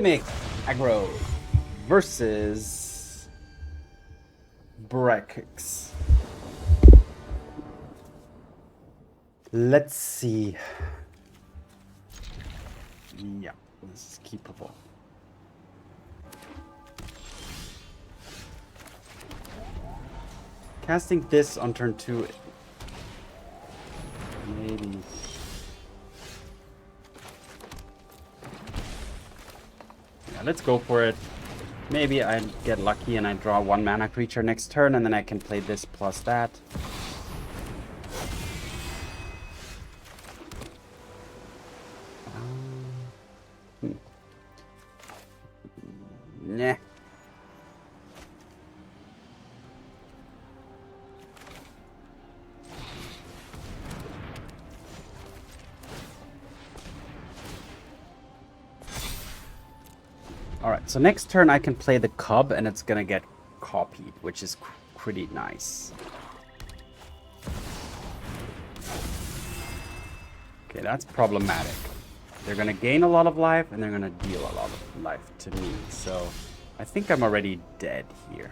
Simic Aggro versus Brekix. Let's see. Yeah, this is keepable. Casting this on turn 2. Maybe. Yeah, let's go for it. Maybe I get lucky and I draw 1 mana creature next turn, and then I can play this plus that. Nah. Alright, so next turn I can play the Cub and it's gonna get copied, which is pretty nice. Okay, that's problematic. They're gonna gain a lot of life and they're gonna deal a lot of life to me, so I think I'm already dead here.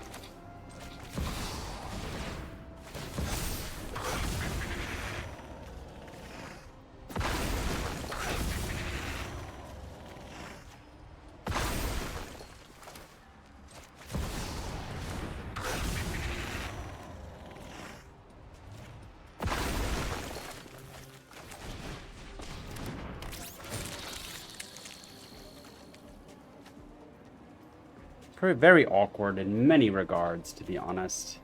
Very awkward in many regards, to be honest.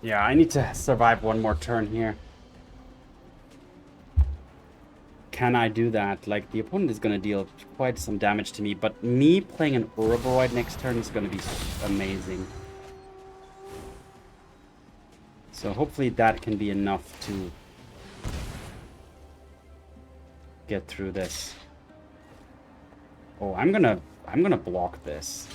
Yeah, I need to survive one more turn here. Can I do that? Like, the opponent is going to deal quite some damage to me, but me playing an Ouroboroid next turn is going to be amazing. So hopefully that can be enough to get through this. Oh, I'm gonna block this.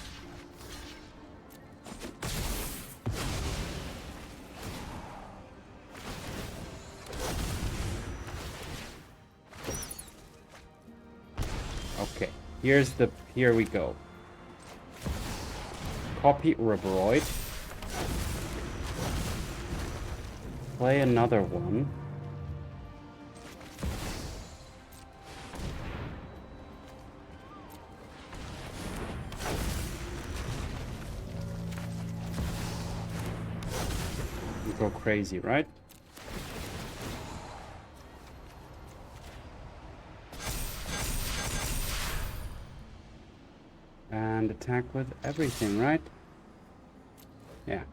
Okay, here we go. Copy Ouroboroid. Play another one. Go crazy, right? And attack with everything, right? Yeah.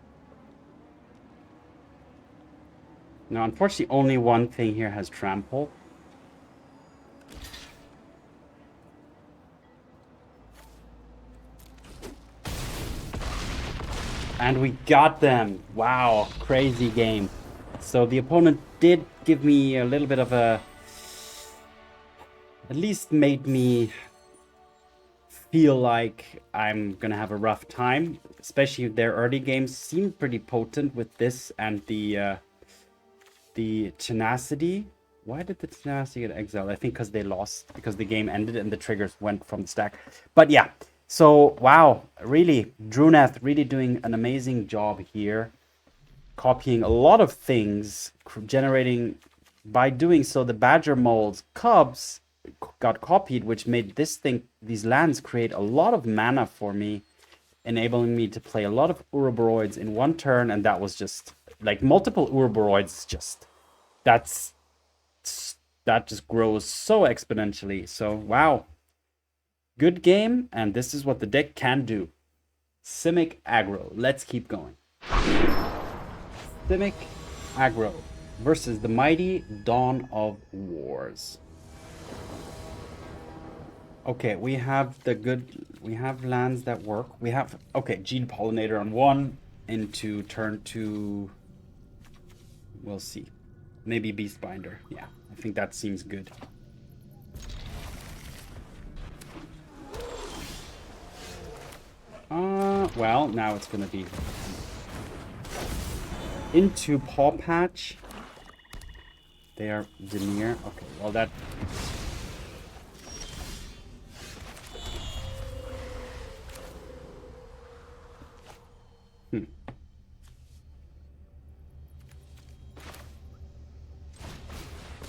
Now, unfortunately, only one thing here has trample. And we got them. Wow, crazy game. So the opponent did give me a little bit of a... At least made me feel like I'm gonna have a rough time. Especially their early games seemed pretty potent with this and the Tenacity. Why did the Tenacity get exiled? I think because they lost, because the game ended and the triggers went from the stack. But yeah. So, wow, really, Druneth really doing an amazing job here. Copying a lot of things, generating, by doing so, the Badgermole Cubs got copied, which made these lands create a lot of mana for me, enabling me to play a lot of Ouroboroids in one turn, and that was just, like, multiple Ouroboroids, that just grows so exponentially. So, wow. Good game, and this is what the deck can do. Simic Aggro. Let's keep going. Simic Aggro versus the mighty Dawn of Wars. Okay, we have lands that work. We have, okay, Gene Pollinator on 1 into turn 2. We'll see. Maybe Beastbinder. Yeah, I think that seems good. Well, now it's gonna be into Pawpatch. They are Demir. Okay, well that...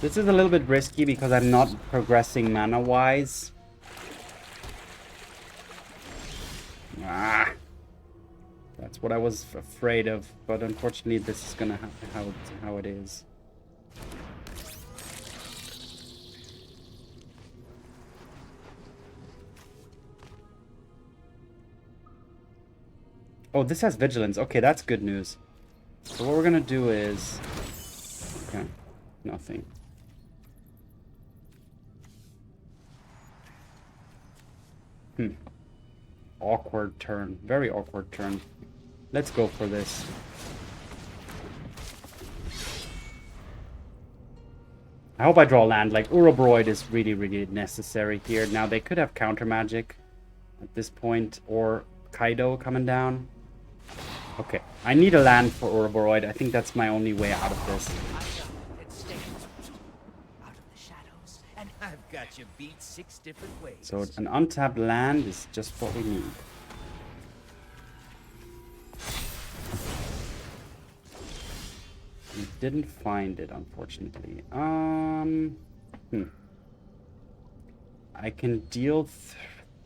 This is a little bit risky because I'm not progressing mana-wise. Ah, that's what I was afraid of, but unfortunately this is gonna happen how it is. Oh, this has vigilance. Okay, that's good news. So what we're gonna do is... Okay, nothing. Awkward turn. Very awkward turn. Let's go for this. I hope I draw land. Like, Ouroboroid is really, really necessary here. Now, they could have counter magic at this point, or Kaido coming down. Okay, I need a land for Ouroboroid. I think that's my only way out of this. I've got you beat 6 different ways. So an untapped land is just what we need. We didn't find it, unfortunately. I can deal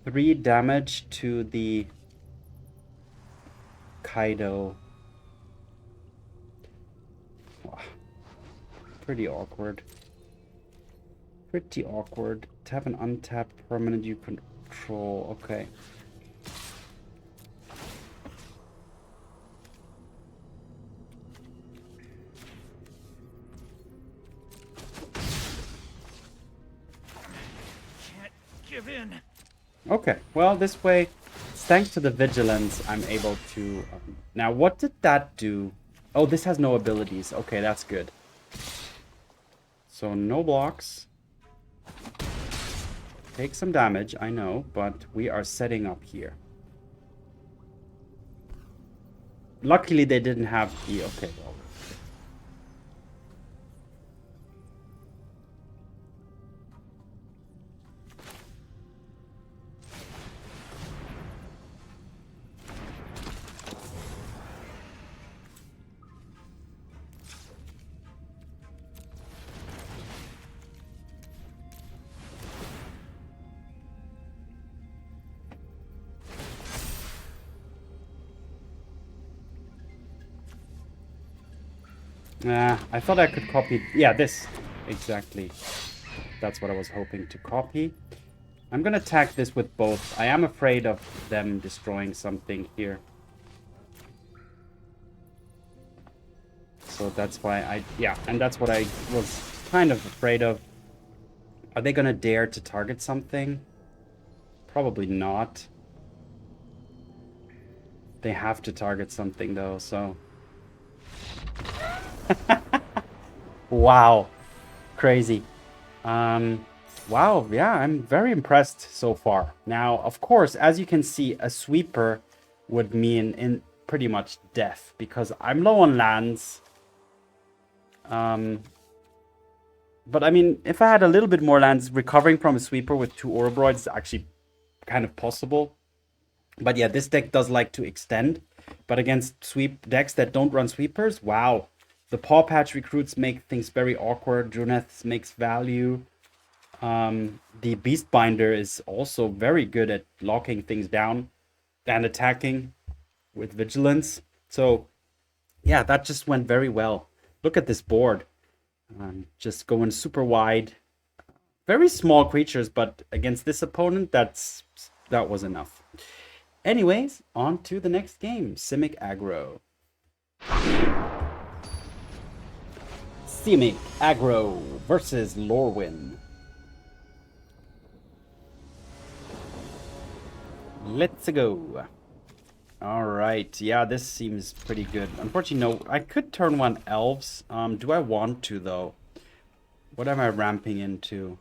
3 damage to the Kaido. Wow. Pretty awkward. Pretty awkward. Tap an untapped permanent you control. Okay. Can't give in. Okay. Well, this way, thanks to the vigilance, I'm able to... now, what did that do? Oh, this has no abilities. Okay, that's good. So, no blocks. Take some damage, I know, but we are setting up here. Luckily, they didn't have the... Okay, well... I thought I could copy... Yeah, this. Exactly. That's what I was hoping to copy. I'm gonna attack this with both. I am afraid of them destroying something here. So that's why I... Yeah, and that's what I was kind of afraid of. Are they gonna dare to target something? Probably not. They have to target something, though, so... Wow. Crazy. Wow, yeah, I'm very impressed so far. Now, of course, as you can see, a sweeper would mean in pretty much death, because I'm low on lands. But I mean, if I had a little bit more lands, recovering from a sweeper with 2 Ouroboroids is actually kind of possible. But yeah, this deck does like to extend. But against sweep decks that don't run sweepers, wow. The Pawpatch Recruits make things very awkward. Druneth makes value. The Beastbinder is also very good at locking things down and attacking with vigilance. So, yeah, that just went very well. Look at this board. Just going super wide. Very small creatures, but against this opponent, that was enough. Anyways, on to the next game. Simic Aggro. Simic Aggro versus Lorwyn. Let's go. Alright, yeah, this seems pretty good. Unfortunately, no, I could turn 1 Elves. Do I want to, though? What am I ramping into?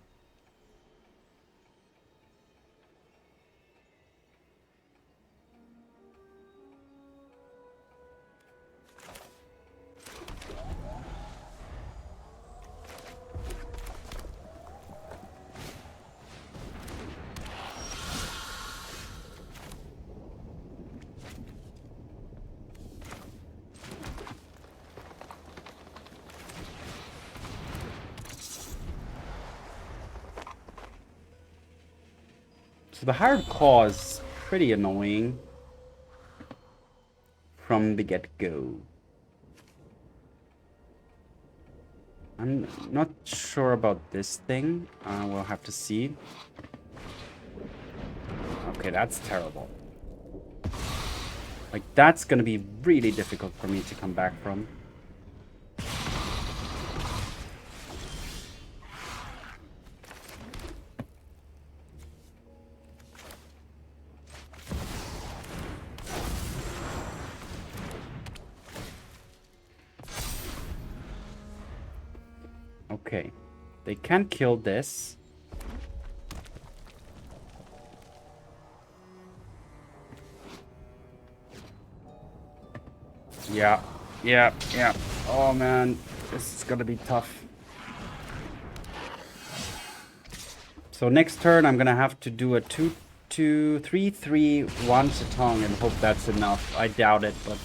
So the Hired Claw is pretty annoying from the get-go. I'm not sure about this thing. We'll have to see. Okay, that's terrible. Like, that's gonna be really difficult for me to come back from. Okay, they can kill this. Yeah. Oh man, this is gonna be tough. So next turn I'm gonna have to do a 2-2-3-3 Wan Shi Tong and hope that's enough. I doubt it, but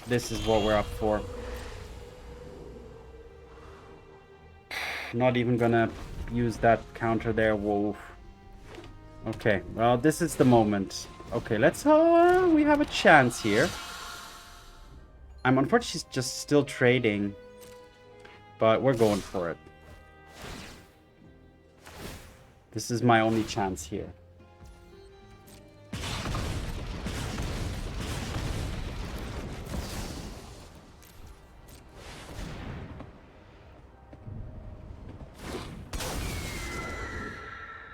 this is what we're up for. Not even gonna use that counter there. Whoa. Okay, well, this is the moment. Okay, let's we have a chance here. I'm unfortunately just still trading, but we're going for it. This is my only chance here.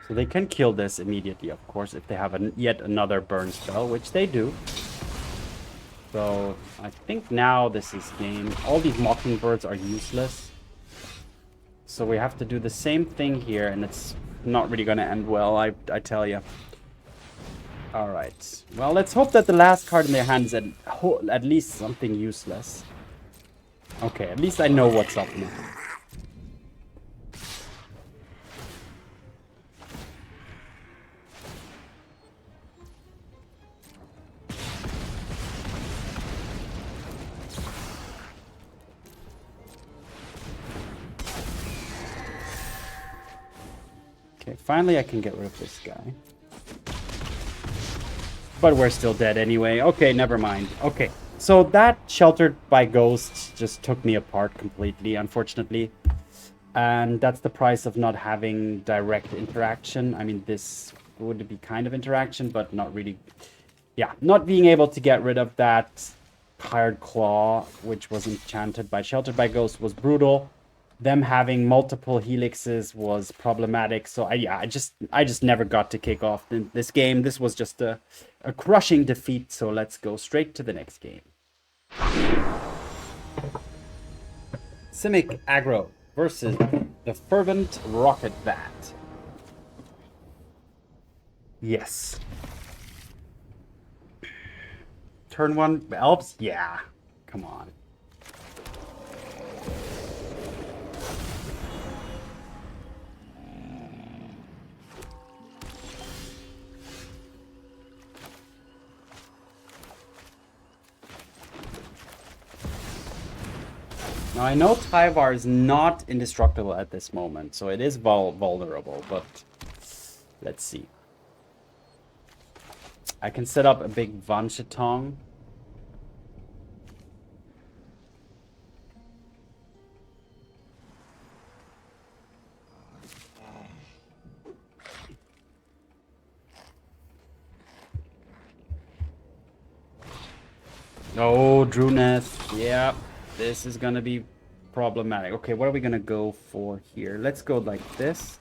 So they can kill this immediately, of course, if they have yet another burn spell, which they do. So I think now this is game. All these Mockingbirds are useless. So we have to do the same thing here, and it's not really going to end well, I tell you. Alright. Well, let's hope that the last card in their hand is at least something useless. Okay, at least I know what's up now. Okay, finally I can get rid of this guy. But we're still dead anyway. Okay, never mind. Okay, so that Sheltered by Ghosts just took me apart completely, unfortunately. And that's the price of not having direct interaction. I mean, this would be kind of interaction, but not really. Yeah, not being able to get rid of that Hired Claw, which was enchanted by Sheltered by Ghosts, was brutal. Them having multiple helixes was problematic. So I just never got to kick off this game. This was just a crushing defeat. So let's go straight to the next game. Simic Aggro versus the Fervent Rocket Bat. Yes. Turn 1 Elves? Yeah. Come on. Now, I know Tyvar is not indestructible at this moment, so it is vulnerable, but let's see. I can set up a big Wan Shi Tong. Oh, Druneth. Yeah, this is gonna be problematic. Okay, what are we gonna go for here? Let's go like this.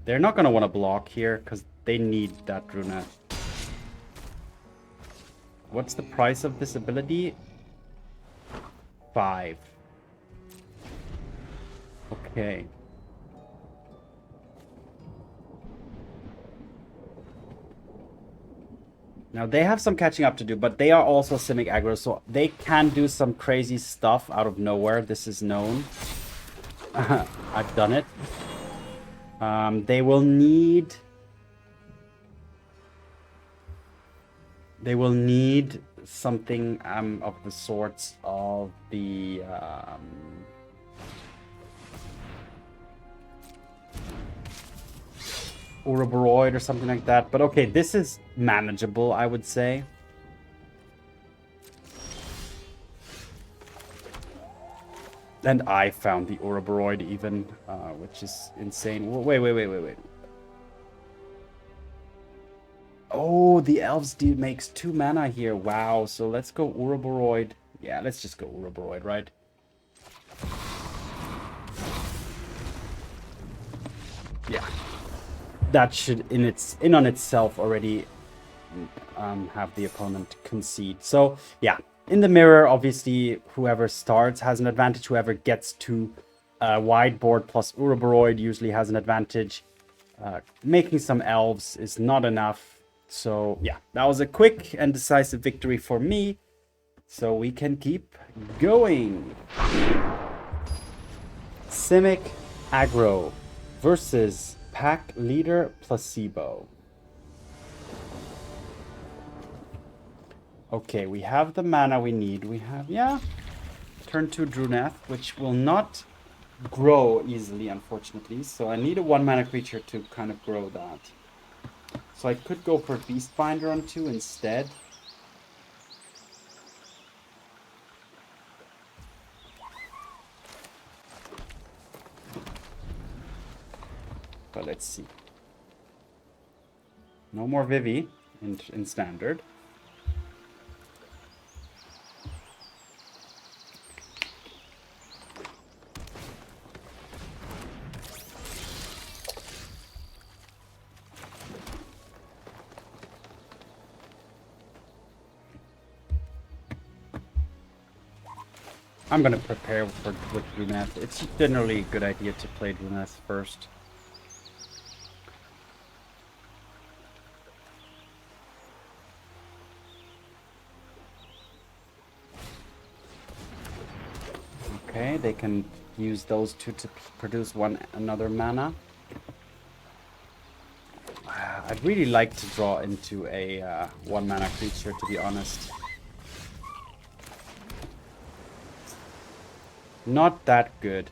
They're not gonna want to block here because they need that Druneth. What's the price of this ability? 5. Okay. Now they have some catching up to do, but they are also Simic aggro, so they can do some crazy stuff out of nowhere. This is known. I've done it. They will need... They will need something of the sorts of the... Ouroboroid or something like that. But okay, this is manageable, I would say. And I found the Ouroboroid even, which is insane. Wait. Oh, the Elves dude makes 2 mana here. Wow, so let's go Ouroboroid. Yeah, let's just go Ouroboroid, right? Yeah. That should in on itself already have the opponent concede. So yeah, in the mirror, obviously whoever starts has an advantage. Whoever gets to wide board plus Ouroboroid usually has an advantage. Making some elves is not enough. So yeah, that was a quick and decisive victory for me. So we can keep going. Simic Aggro versus Pack Leader Placebo. Okay, we have the mana we need. We have, yeah, turn 2 Druneth, which will not grow easily, unfortunately. So I need a 1 mana creature to kind of grow that. So I could go for Beastbinder on 2 instead. But let's see. No more Vivi in standard. I'm gonna prepare with Druneth. It's generally a good idea to play Druneth first. Okay, they can use those 2 to produce another mana. I'd really like to draw into a 1 mana creature, to be honest. Not that good,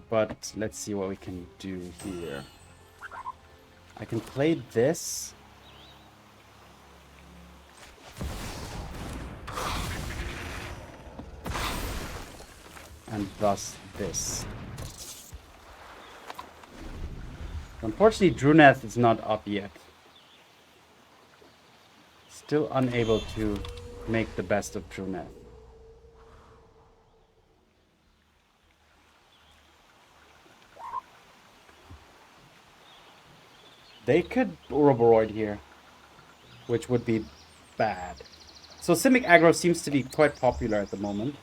but let's see what we can do here. I can play this. And thus this. Unfortunately, Druneth is not up yet. Still unable to make the best of Druneth. They could Ouroboroid here, which would be bad. So Simic Aggro seems to be quite popular at the moment.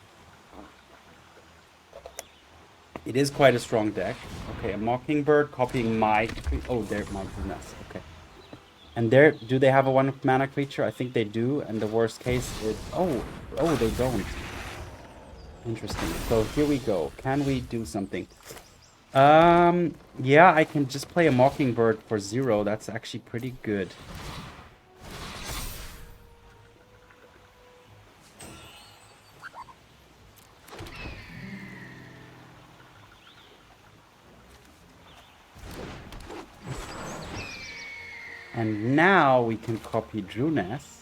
It is quite a strong deck. Okay, a Mockingbird copying my... Oh, they're my Druneth. Okay. And there, do they have a 1 mana creature? I think they do. And the worst case is... Oh, they don't. Interesting. So here we go. Can we do something? Yeah, I can just play a Mockingbird for 0. That's actually pretty good. And now we can copy Druneth.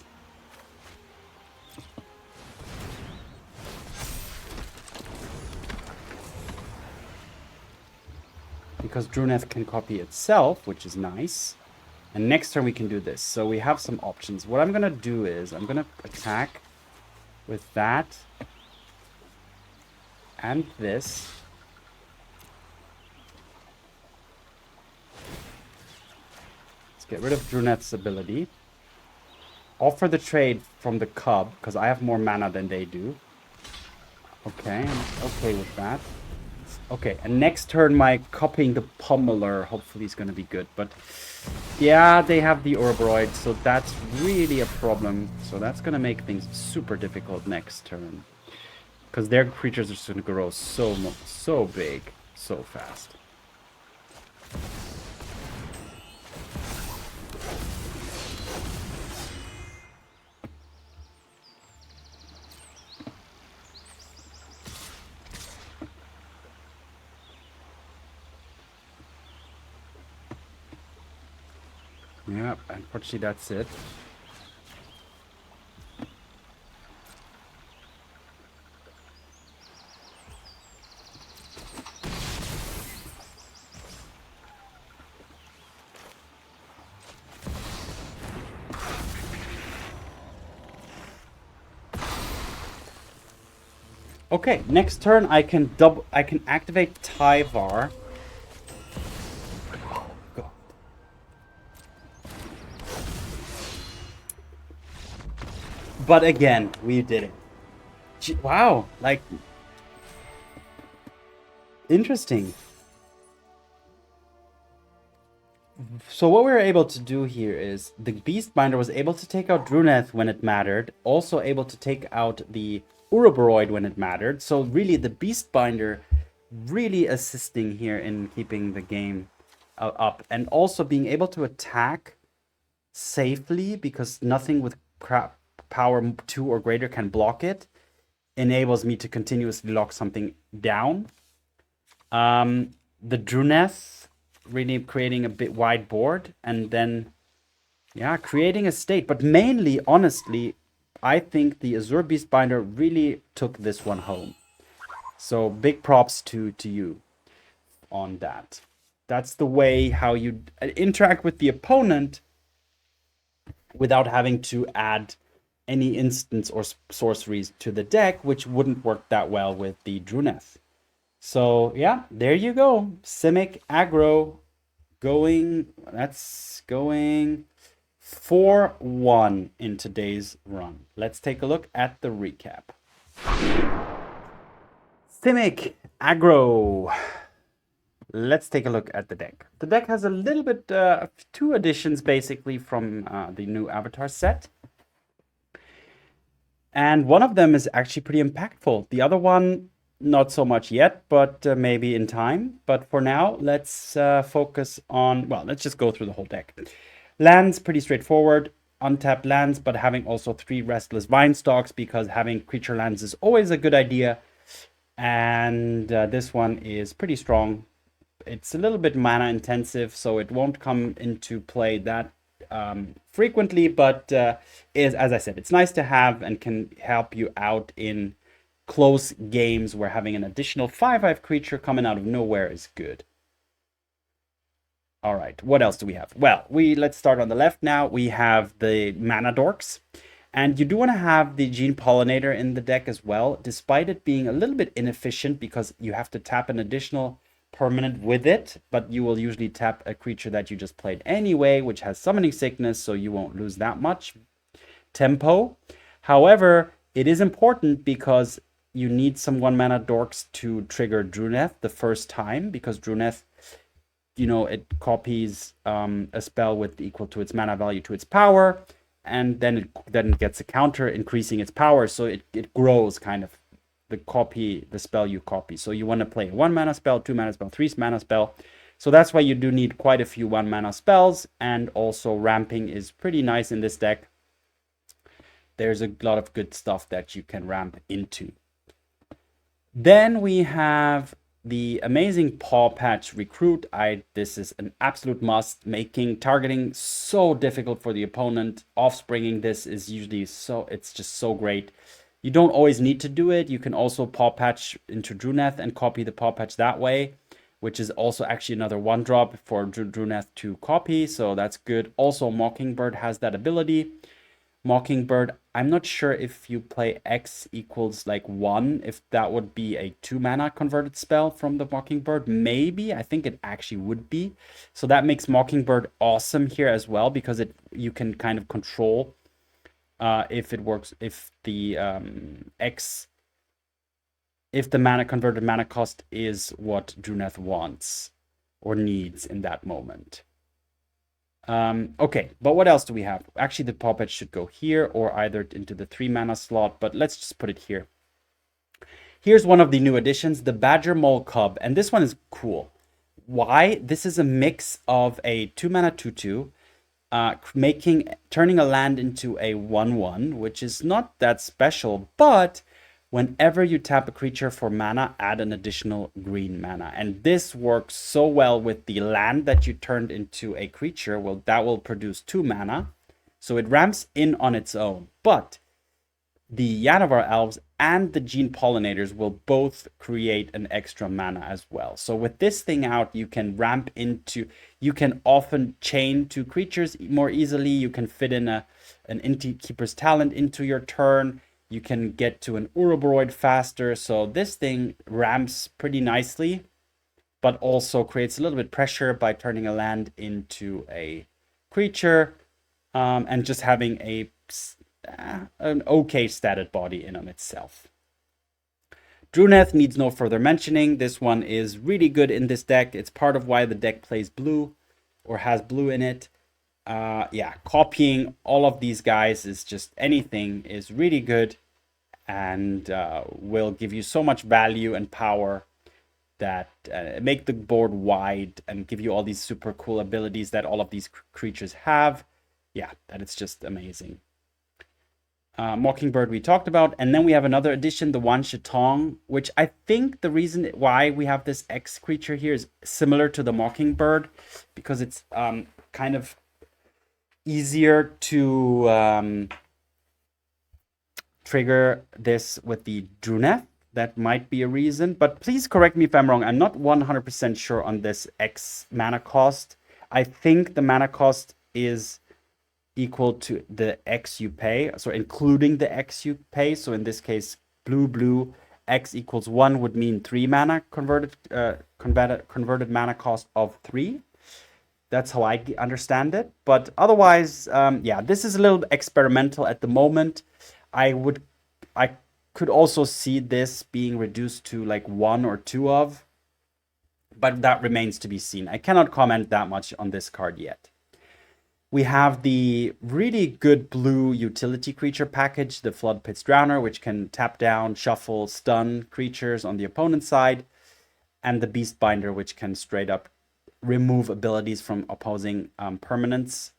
Because Druneth can copy itself, which is nice. And next turn we can do this. So we have some options. What I'm going to do is I'm going to attack with that and this. Let's get rid of Druneth's ability. Offer the trade from the Cub, because I have more mana than they do. Okay, I'm okay with that. Okay, and next turn my copying the Pummeler hopefully is going to be good. But yeah, they have the Ouroboroid, so that's really a problem. So that's going to make things super difficult next turn. Because their creatures are just going to grow so big. So fast. Yeah, unfortunately that's it. Okay, next turn I can activate Tyvar. Oh, God. But again, we did it. Wow, like interesting. So what we were able to do here is the Beastbinder was able to take out Druneth when it mattered, also able to take out the Ouroboroid when it mattered. So really the Beastbinder really assisting here in keeping the game up, and also being able to attack safely because nothing with power 2 or greater can block it, enables me to continuously lock something down. The Druneth really creating a bit wide board, and then yeah, creating a state. But mainly, honestly, I think the Azure Beastbinder really took this one home. So big props to you on that. That's the way how you interact with the opponent without having to add any instants or sorceries to the deck, which wouldn't work that well with the Druneth. So yeah, there you go. Simic aggro going, that's going 4-1 in today's run. Let's take a look at the recap. Simic aggro. Let's take a look at the deck. The deck has a little bit, 2 additions basically from the new avatar set. And one of them is actually pretty impactful. The other one, not so much yet, but maybe in time. But for now, let's focus on, well, let's just go through the whole deck. Lands, pretty straightforward. Untapped lands, but having also 3 Restless Vinestalks, because having creature lands is always a good idea. And this one is pretty strong. It's a little bit mana intensive, so it won't come into play that frequently, but is, as I said, it's nice to have and can help you out in close games where having an additional 5/5 creature coming out of nowhere is good. All right, what else do we have? Well, let's start on the left now. We have the mana dorks, and you do want to have the Gene Pollinator in the deck as well, despite it being a little bit inefficient because you have to tap an additional permanent with it, but you will usually tap a creature that you just played anyway, which has summoning sickness, so you won't lose that much tempo. However, it is important because you need some 1-mana dorks to trigger Druneth the first time, because Druneth, you know, it copies a spell with equal to its mana value to its power, and then it gets a counter increasing its power, so it grows kind of the spell you copy. So you want to play a 1-mana spell, 2-mana spell, 3-mana spell. So that's why you do need quite a few 1-mana spells, and also ramping is pretty nice in this deck. There's a lot of good stuff that you can ramp into. Then we have the amazing Pawpatch Recruit. This is an absolute must, making targeting so difficult for the opponent. Offspringing this is usually it's just so great. You don't always need to do it. You can also Pawpatch into Druneth and copy the Pawpatch that way, which is also actually another 1-drop for Druneth to copy, so that's good. Also, Mockingbird has that ability. Mockingbird, I'm not sure if you play X equals like 1, if that would be a 2-mana converted spell from the Mockingbird. Maybe, I think it actually would be. So that makes Mockingbird awesome here as well, because you can kind of control if it works, if the mana converted mana cost is what Druneth wants or needs in that moment. Okay, but what else do we have? Actually, the Pawpatch should go here or either into the 3-mana slot, but let's just put it here. Here's one of the new additions, the Badgermole Cub, and this one is cool. Why? This is a mix of a 2-mana 2/2, turning a land into a 1/1, which is not that special, but whenever you tap a creature for mana, add an additional green mana. And this works so well with the land that you turned into a creature. Well, that will produce 2 mana. So it ramps in on its own. But the Llanowar Elves and the Gene Pollinators will both create an extra mana as well. So with this thing out, you can ramp into, you can often chain 2 creatures more easily. You can fit in an Innkeeper's Talent into your turn. You can get to an Ouroboroid faster. So this thing ramps pretty nicely, but also creates a little bit pressure by turning a land into a creature, and just having an okay statted body in on itself. Druneth needs no further mentioning. This one is really good in this deck. It's part of why the deck plays blue or has blue in it. Yeah, copying all of these guys is just anything is really good, and will give you so much value and power that make the board wide and give you all these super cool abilities that all of these creatures have. Yeah, that it's just amazing. Mockingbird we talked about, and then we have another addition, the Wan Shi Tong, which I think the reason why we have this X creature here is similar to the Mockingbird, because it's kind of easier to trigger this with the Druneth. That might be a reason, but please correct me if I'm wrong. I'm not 100% sure on this X mana cost. I think the mana cost is equal to the X you pay, so including the X you pay. So in this case, blue, X equals 1 would mean 3 mana converted mana cost of 3. That's how I understand it. But otherwise, yeah, this is a little experimental at the moment. I could also see this being reduced to like 1 or 2 of, but that remains to be seen. I cannot comment that much on this card yet. We have the really good blue utility creature package, the Floodpits Drowner, which can tap down, shuffle, stun creatures on the opponent's side, and the Beastbinder, which can straight up remove abilities from opposing permanents,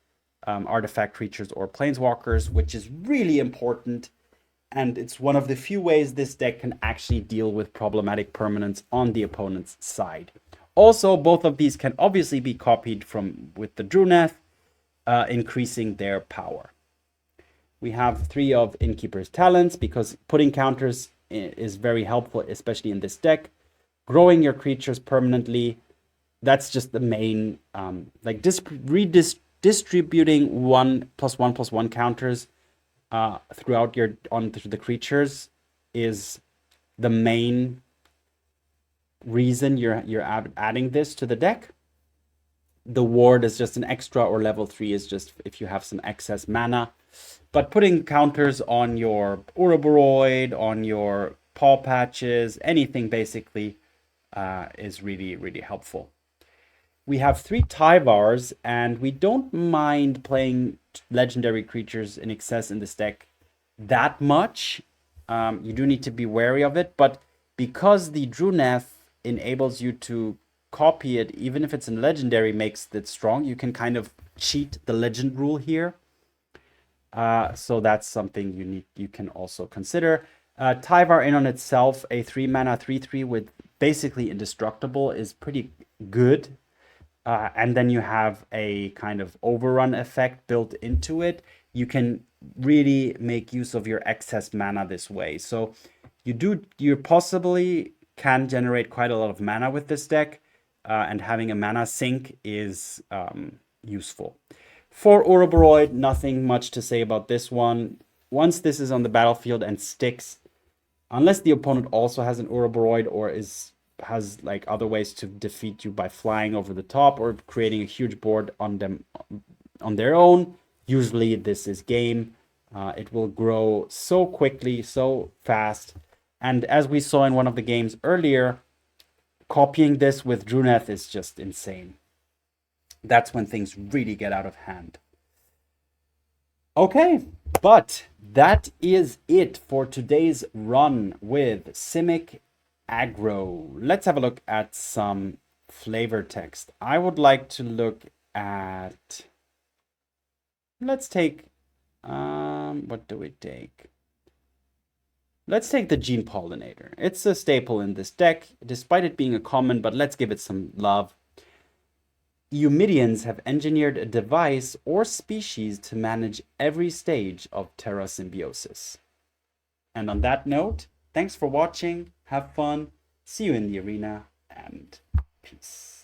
artifact creatures, or planeswalkers, which is really important. And it's one of the few ways this deck can actually deal with problematic permanents on the opponent's side. Also, both of these can obviously be copied with the Druneth, increasing their power. We have 3 of Innkeeper's Talents, because putting counters is very helpful, especially in this deck. Growing your creatures permanently, that's just the main, like redistributing 1+1/+1 counters throughout onto the creatures is the main reason you're adding this to the deck. The ward is just an extra, or level 3 is just if you have some excess mana. But putting counters on your Ouroboroid, on your Pawpatches, anything basically, is really, really helpful. We have 3 Tyvars, and we don't mind playing legendary creatures in excess in this deck that much. You do need to be wary of it, but because the Druneth enables you to copy it, even if it's in legendary, makes it strong, you can kind of cheat the legend rule here. So that's something you can also consider. Tyvar in on itself, a 3 mana 3/3 with basically indestructible, is pretty good. And then you have a kind of overrun effect built into it. You can really make use of your excess mana this way. So you possibly can generate quite a lot of mana with this deck, and having a mana sink is useful. For Ouroboroid, nothing much to say about this one. Once this is on the battlefield and sticks, unless the opponent also has an Ouroboroid or has like other ways to defeat you by flying over the top or creating a huge board on their own, usually this is game. It will grow so quickly, so fast. And as we saw in one of the games earlier, copying this with Druneth is just insane. That's when things really get out of hand. Okay, But that is it for today's run with Simic Aggro. Let's have a look at some flavor text. I would like to look at, let's take, what do we take? Let's take the Gene Pollinator. It's a staple in this deck, despite it being a common, but let's give it some love. Eumidians have engineered a device or species to manage every stage of Terra symbiosis. And on that note, thanks for watching, have fun, see you in the arena, and peace.